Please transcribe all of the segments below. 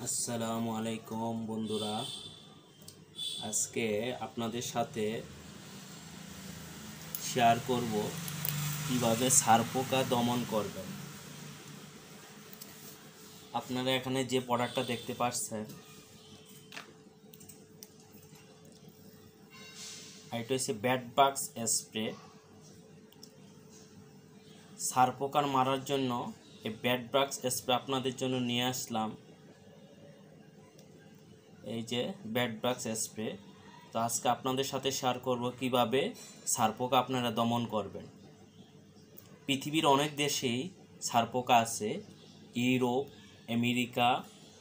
আসসালামু আলাইকুম বন্ধুরা, আজকে আপনাদের সাথে শেয়ার করব কিভাবে ছারপোকা দমন করবেন। আপনারা এখানে যে প্রোডাক্টটা দেখতে পাচ্ছেন এটা হচ্ছে ব্যাড বাগস স্প্রে। ছারপোকার মারার জন্য এই ব্যাড বাগস স্প্রে আপনাদের জন্য নিয়ে আসলাম। এই যে ব্যাড বাগস স্প্রে, তো আজকে আপনাদের সাথে শেয়ার করব কিভাবে ছারপোকা আপনারা দমন করবেন। পৃথিবীর অনেক দেশেই ছারপোকা আছে, ইউরোপ, আমেরিকা,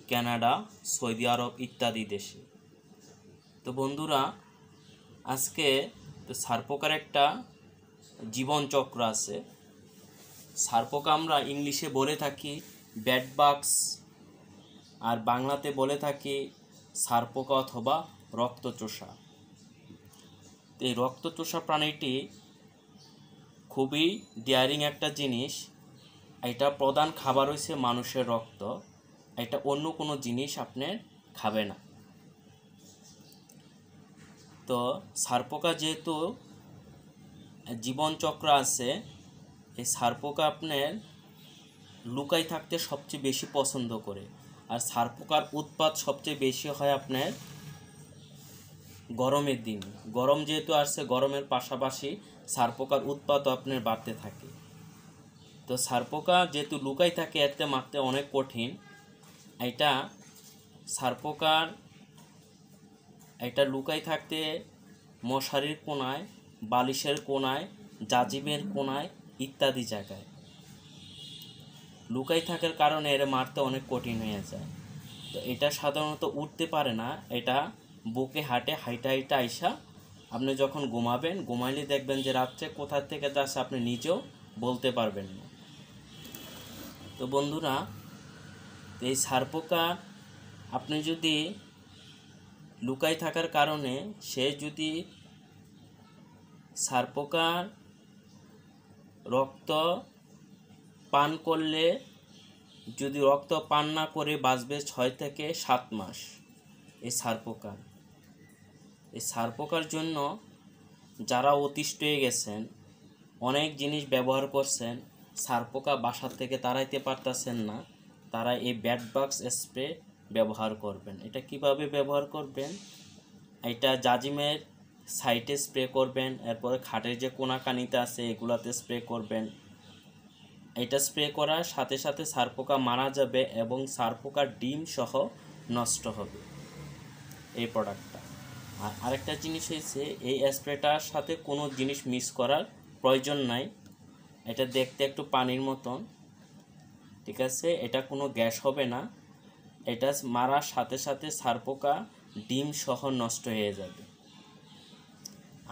কানাডা, সৌদি আরব ইত্যাদি দেশে। তো বন্ধুরা, আজকে তো ছারপোকার একটা জীবনচক্র আছে। ছারপোকা আমরা ইংলিশে বলে থাকি ব্যাড বাগস, আর বাংলাতে বলে থাকি ছারপোকা অথবা রক্তচোষা। এই রক্তচোষা প্রাণীটি খুবই ডেয়ারিং একটা জিনিস। এটা প্রধান খাবার হচ্ছে মানুষের রক্ত, এটা অন্য কোনো জিনিস আপনি খাবে না। তো ছারপোকা যেহেতু জীবনচক্র আছে, এই ছারপোকা আপনার লুকাই থাকতে সবচেয়ে বেশি পছন্দ করে। আর ছারপোকার উৎপাত সবচেয়ে বেশি হয় আপনার গরমের দিন। গরম যেহেতু আসছে, গরমের পাশাপাশি ছারপোকার উৎপাতও আপনার বাড়তে থাকে। তো ছারপোকা যেহেতু লুকাই থাকে, এতে মারতে অনেক কঠিন। এটা ছারপোকার এটা লুকাই থাকতে মশারির কোনায়, বালিশের কোনায়, জাজিমের কোনায় ইত্যাদি জায়গায় লুকাই থাকার কারণে এর মারতে অনেক কঠিন হয়ে যায়। তো এটা সাধারণত উঠতে পারে না, এটা বুকে হাঁটে, হাইটা হাইটা আইসা আপনি যখন ঘুমাবেন, ঘুমাইলে দেখবেন যে রাত্রে কোথা থেকে যাচ্ছে আপনি নিজেও বলতে পারবেন না। তো বন্ধুরা, এই ছারপোকা আপনি যদি লুকাই থাকার কারণে সে যদি ছারপোকার রক্ত পান করলে, যদি রক্ত পান না করে বাঁচবে 6 থেকে 7 মাস। এই ছারপোকার জন্য যারা অতিষ্ঠ হয়ে গেছেন, অনেক জিনিস ব্যবহার করছেন, ছারপোকা বাসার থেকে তাড়াইতে পারতেছেন না, তারা এই ব্যাড বাগস স্প্রে ব্যবহার করবেন। এটা কিভাবে ব্যবহার করবেন? এটা জাজিমের সাইডে স্প্রে করবেন, এরপরে খাটের যে কোনাকানিতে আছে এগুলাতে স্প্রে করবেন। এটা স্প্রে করার সাথে সাথে ছারপোকা মারা যাবে এবং ছারপোকার ডিম সহ নষ্ট হবে এই প্রোডাক্টটা। আর আরেকটা জিনিস হয়েছে, এই স্প্রেটার সাথে কোনো জিনিস মিক্স করার প্রয়োজন নাই। এটা দেখতে একটু পানির মতন, ঠিক আছে? এটা কোনো গ্যাস হবে না। এটা মারার সাথে সাথে ছারপোকা ডিম সহ নষ্ট হয়ে যাবে।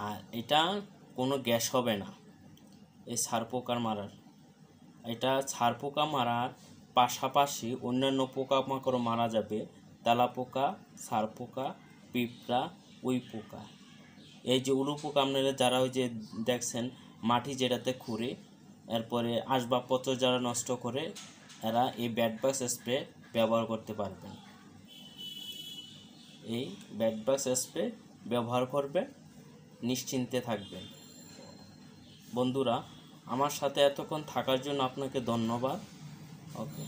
আর এটা কোনো গ্যাস হবে না এই ছারপোকার মারার। এটা ছারপোকা মারার পাশাপাশি অন্যান্য পোকামাকড়ও মারা যাবে। তেলাপোকা, ছারপোকা, পিঁপড়া, উই পোকা। এই যে উলু পোকা আপনারা যারা ওই যে দেখছেন মাটি যেটাতে খুঁড়ে এরপরে আসবাবপত্র যারা নষ্ট করে, এরা এই ব্যাড বাগস স্প্রে ব্যবহার করতে পারবেন। এই ব্যাড বাগস স্প্রে ব্যবহার করবে, নিশ্চিন্তে থাকবেন। বন্ধুরা, আমার সাথে এতক্ষণ থাকার জন্য আপনাকে ধন্যবাদ। ওকে।